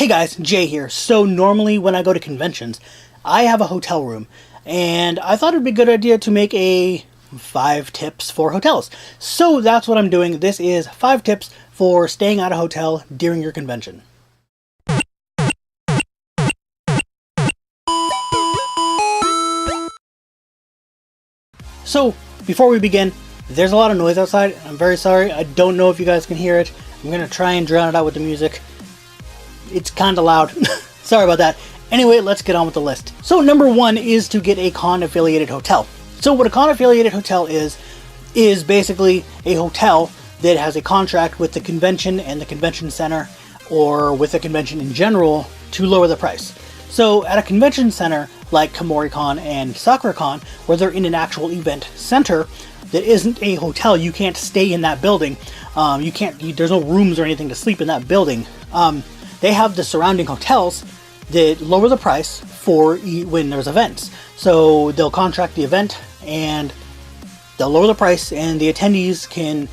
Hey guys, Jay here. So normally when I go to conventions, I have a hotel room, and I thought it'd be a good idea to make a 5 tips for hotels. So that's what I'm doing. This is 5 tips for staying at a hotel during your convention. So before we begin, there's a lot of noise outside. I'm very sorry. I don't know if you guys can hear it. I'm gonna try and drown it out with the music. It's kind of loud. Sorry about that. Anyway, let's get on with the list. So number 1 is to get a con-affiliated hotel. So what a con-affiliated hotel is basically a hotel that has a contract with the convention and the convention center, or with the convention in general, to lower the price. So at a convention center like KomoriCon and SakuraCon, where they're in an actual event center that isn't a hotel, you can't stay in that building. There's no rooms or anything to sleep in that building. They have the surrounding hotels that lower the price for when there's events. So they'll contract the event and they'll lower the price, and the attendees can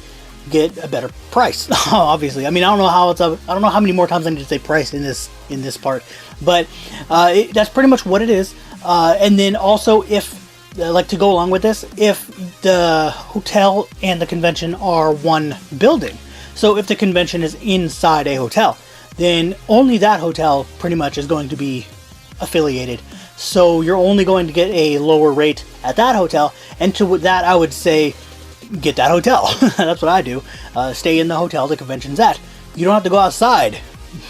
get a better price. Obviously, I mean, I don't know how many more times I need to say price in this part, but that's pretty much what it is. And then also, if to go along with this, if the hotel and the convention are one building, so if the convention is inside a hotel, then only that hotel pretty much is going to be affiliated. So you're only going to get a lower rate at that hotel, and to that I would say get that hotel. That's what I do. Stay in the hotel the convention's at. You don't have to go outside.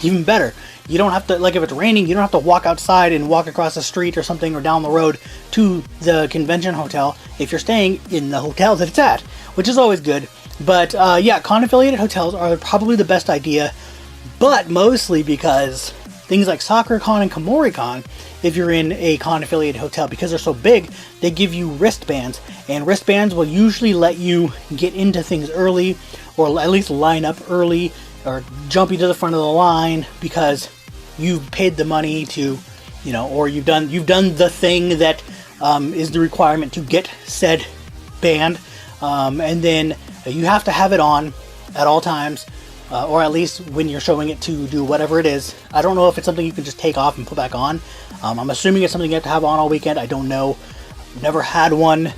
Even better. You don't have to, like, if it's raining, you don't have to walk outside and walk across the street or something, or down the road to the convention hotel if you're staying in the hotel that it's at, which is always good. But yeah, con-affiliated hotels are probably the best idea, but mostly because things like SakuraCon and KomoriCon, if you're in a con-affiliated hotel, because they're so big, they give you wristbands, and wristbands will usually let you get into things early, or at least line up early, or jump you to the front of the line because you've paid the money to, or you've done the thing that is the requirement to get said band, and then you have to have it on at all times. Or at least when you're showing it to do whatever it is. I don't know if it's something you can just take off and put back on. I'm assuming it's something you have to have on all weekend. I don't know. Never had one,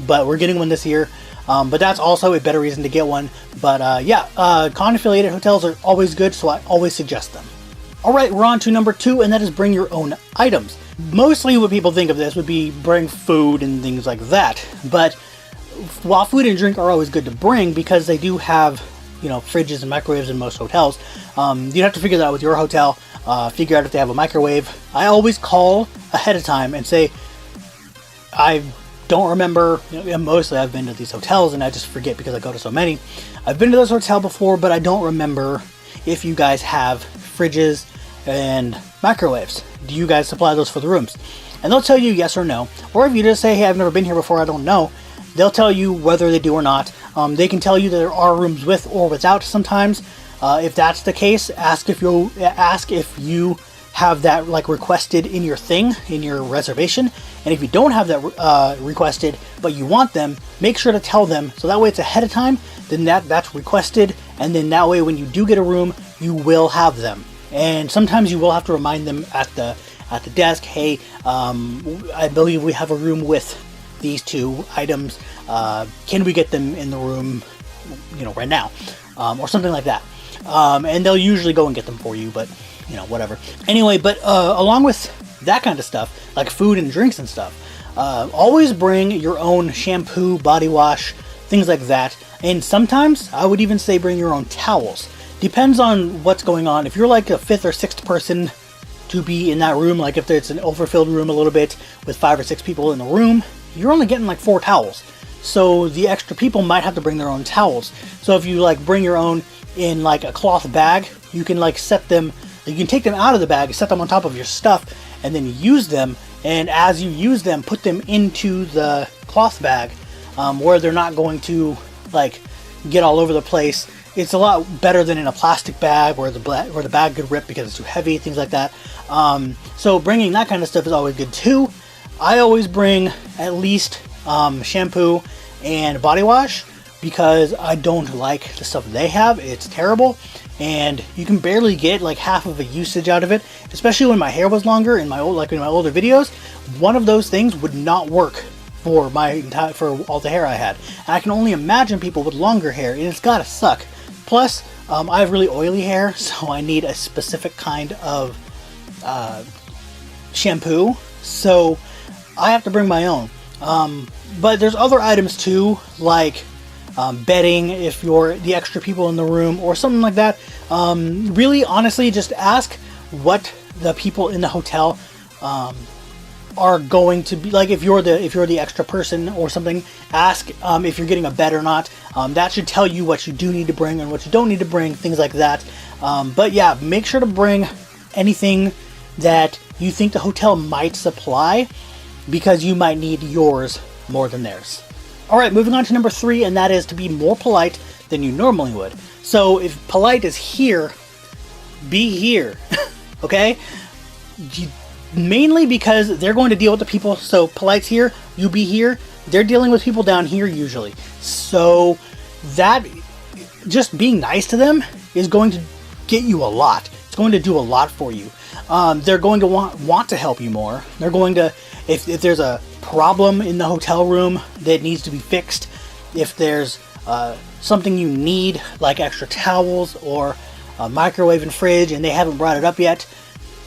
but we're getting one this year. But that's also a better reason to get one. But yeah, con-affiliated hotels are always good, so I always suggest them. Alright, we're on to number 2, and that is bring your own items. Mostly what people think of this would be bring food and things like that. But while food and drink are always good to bring, because they do have fridges and microwaves in most hotels, you'd have to figure that out with your hotel. Figure out if they have a microwave. I always call ahead of time and say, I don't remember. Mostly I've been to these hotels and I just forget because I go to so many. I've been to this hotel before, but I don't remember if you guys have fridges and microwaves. Do you guys supply those for the rooms? And they'll tell you yes or no. Or if you just say, hey, I've never been here before, I don't know, they'll tell you whether they do or not. They can tell you that there are rooms with or without sometimes. If that's the case, ask if you have that requested in your thing, in your reservation. And if you don't have that requested, but you want them, make sure to tell them, so that way it's ahead of time, then that's requested, and then that way when you do get a room, you will have them. And sometimes you will have to remind them at the desk, hey, I believe we have a room with these 2 items. Can we get them in the room, right now, or something like that. And they'll usually go and get them for you, but whatever. Anyway, but along with that kind of stuff, like food and drinks and stuff, always bring your own shampoo, body wash, things like that. And sometimes I would even say bring your own towels. Depends on what's going on. If you're like a 5th or 6th person to be in that room, like if it's an overfilled room a little bit with 5 or 6 people in the room, you're only getting like 4 towels. So the extra people might have to bring their own towels. So if you bring your own in like a cloth bag, you can set them, you can take them out of the bag, set them on top of your stuff, and then use them. And as you use them, put them into the cloth bag, where they're not going to get all over the place. It's a lot better than in a plastic bag where the bag could rip because it's too heavy, things like that. So bringing that kind of stuff is always good too. I always bring at least shampoo and body wash, because I don't like the stuff they have. It's terrible. and you can barely get like half of a usage out of it. Especially when my hair was longer in my older videos, one of those things would not work for all the hair I had. And I can only imagine people with longer hair, and it's gotta suck. Plus, I have really oily hair, so I need a specific kind of shampoo, so I have to bring my own. But there's other items too, like bedding if you're the extra people in the room or something like that. Really, honestly, just ask what the people in the hotel are going to be like. If you're the extra person or something, ask if you're getting a bed or not. That should tell you what you do need to bring and what you don't need to bring, things like that. But yeah, make sure to bring anything that you think the hotel might supply, because you might need yours more than theirs. Alright, moving on to number 3, and that is to be more polite than you normally would. So if polite is here, be here. Okay? Mainly because they're going to deal with the people. So polite's here, you be here. They're dealing with people down here usually. So that, just being nice to them is going to get you a lot. It's going to do a lot for you. They're going to want to help you more. They're going to, if there's a problem in the hotel room that needs to be fixed, if there's something you need, like extra towels or a microwave and fridge, and they haven't brought it up yet,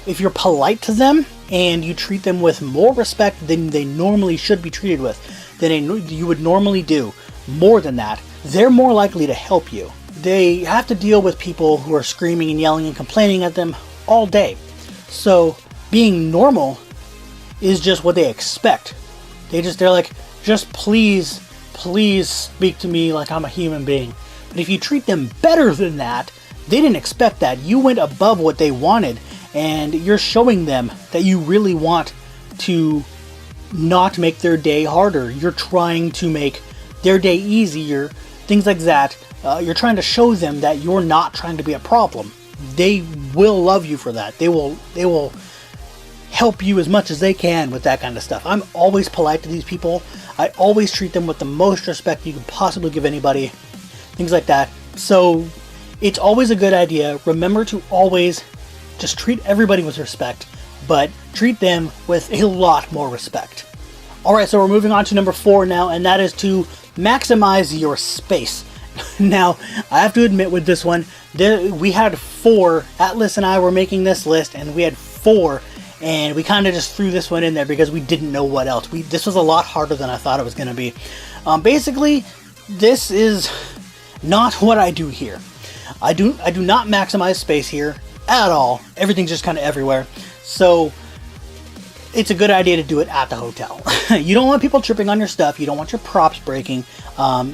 if you're polite to them and you treat them with more respect than they normally should be treated with, than you would normally do, more than that, they're more likely to help you. They have to deal with people who are screaming and yelling and complaining at them all day. So being normal is just what they expect. They're like, just please speak to me like I'm a human being. But if you treat them better than that, they didn't expect that. You went above what they wanted, and you're showing them that you really want to not make their day harder. You're trying to make their day easier, things like that. You're trying to show them that you're not trying to be a problem. They will love you for that. They will help you as much as they can with that kind of stuff. I'm always polite to these people. I always treat them with the most respect you can possibly give anybody, things like that. So it's always a good idea. Remember to always just treat everybody with respect, but treat them with a lot more respect. Alright, so we're moving on to number 4 now, and that is to maximize your space. Now, I have to admit with this one, we had 4. Atlas and I were making this list, and we had 4, and we kind of just threw this one in there because we didn't know what else. This was a lot harder than I thought it was going to be. Basically, this is not what I do here. I do not maximize space here at all. Everything's just kind of everywhere. So it's a good idea to do it at the hotel. You don't want people tripping on your stuff. You don't want your props breaking.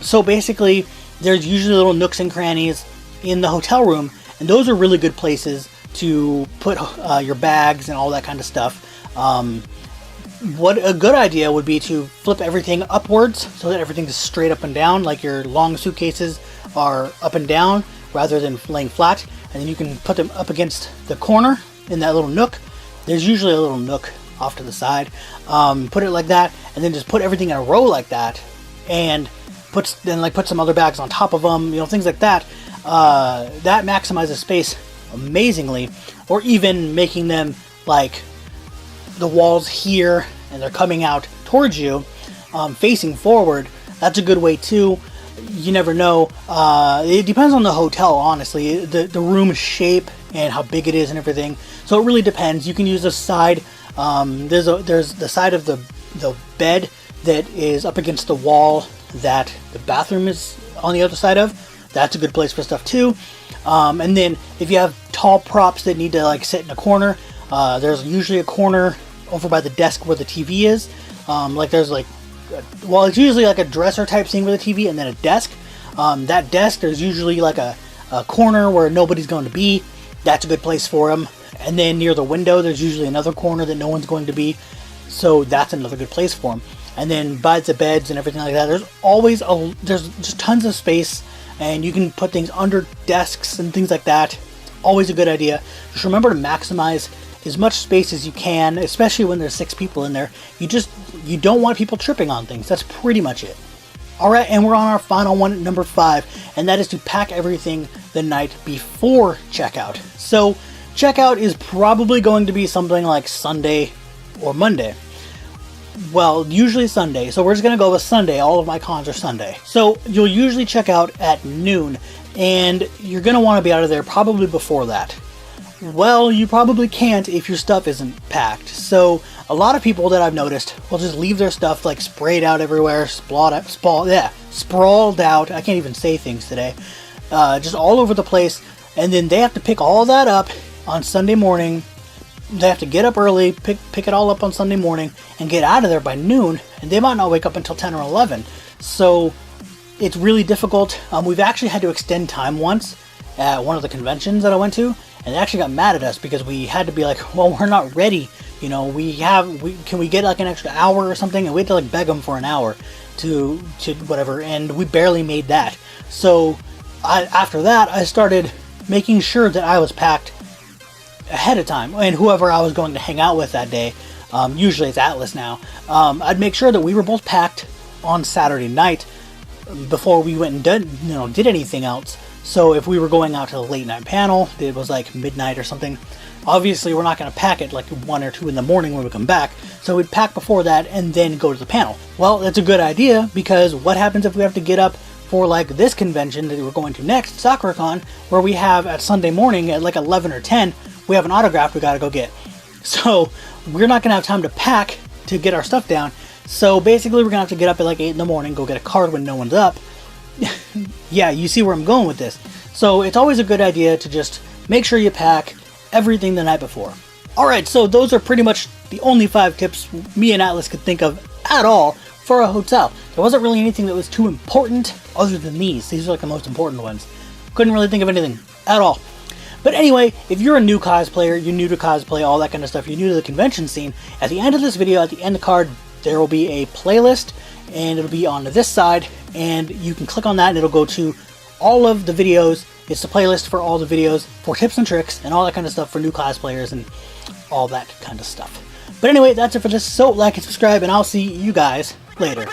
So basically, there's usually little nooks and crannies in the hotel room, and those are really good places to put your bags and all that kind of stuff. What a good idea would be to flip everything upwards so that everything's straight up and down, like your long suitcases are up and down rather than laying flat, and then you can put them up against the corner in that little nook. There's usually a little nook off to the side. Put it like that, and then just put everything in a row like that, and put some other bags on top of them, things like that. That maximizes space amazingly. Or even making them like the walls here and they're coming out towards you, facing forward. That's a good way too. You never know. It depends on the hotel, honestly, the room shape and how big it is and everything. So it really depends. You can use a side. There's the side of the bed that is up against the wall that the bathroom is on the other side of. That's a good place for stuff too. And then if you have tall props that need to like sit in a corner, there's usually a corner over by the desk where the TV is. It's usually like a dresser type thing with a TV and then a desk. That desk, there's usually like a corner where nobody's going to be. That's a good place for them. And then near the window, there's usually another corner that no one's going to be. So that's another good place for them. And then by the beds and everything like that, there's just tons of space, and you can put things under desks and things like that. Always a good idea. Just remember to maximize as much space as you can, especially when there's 6 people in there. You don't want people tripping on things. That's pretty much it. Alright, and we're on our final one at number 5, and that is to pack everything the night before checkout. So, checkout is probably going to be something like Sunday or Monday. Well, usually Sunday, so we're just going to go with Sunday. All of my cons are Sunday. So, you'll usually check out at noon, and you're going to want to be out of there probably before that. Well, you probably can't if your stuff isn't packed. So, a lot of people that I've noticed will just leave their stuff like sprayed out everywhere, sprawled out. I can't even say things today. Just all over the place, and then they have to pick all that up on Sunday morning. They have to get up early, pick it all up on Sunday morning, and get out of there by noon, and they might not wake up until 10 or 11. So, it's really difficult. We've actually had to extend time once at one of the conventions that I went to, and they actually got mad at us because we had to be like, well, we're not ready. You know, can we get like an extra hour or something? And we had to like beg them for an hour to whatever, and we barely made that. So after that, I started making sure that I was packed ahead of time, and whoever I was going to hang out with that day, usually it's Atlas now, I'd make sure that we were both packed on Saturday night before we went and did anything else. So if we were going out to the late night panel, it was like midnight or something, obviously we're not going to pack it like 1 or 2 in the morning when we come back, so we'd pack before that and then go to the panel. Well, that's a good idea, because what happens if we have to get up for like this convention that we're going to next, SakuraCon, where we have at Sunday morning at like 11 or 10, we have an autograph we gotta go get. So we're not gonna have time to pack to get our stuff down, so basically we're gonna have to get up at like 8 in the morning, go get a card when no one's up. Yeah, you see where I'm going with this. So it's always a good idea to just make sure you pack everything the night before. Alright, so those are pretty much the only 5 tips me and Atlas could think of at all for a hotel. There wasn't really anything that was too important other than these. These are like the most important ones. Couldn't really think of anything at all. But anyway, if you're a new cosplayer, you're new to cosplay, all that kind of stuff, you're new to the convention scene, at the end of this video, at the end of the card, there will be a playlist, and it'll be on this side, and you can click on that and it'll go to all of the videos. It's the playlist for all the videos for tips and tricks and all that kind of stuff for new cosplayers and all that kind of stuff. But anyway, that's it for this. So like and subscribe, and I'll see you guys later.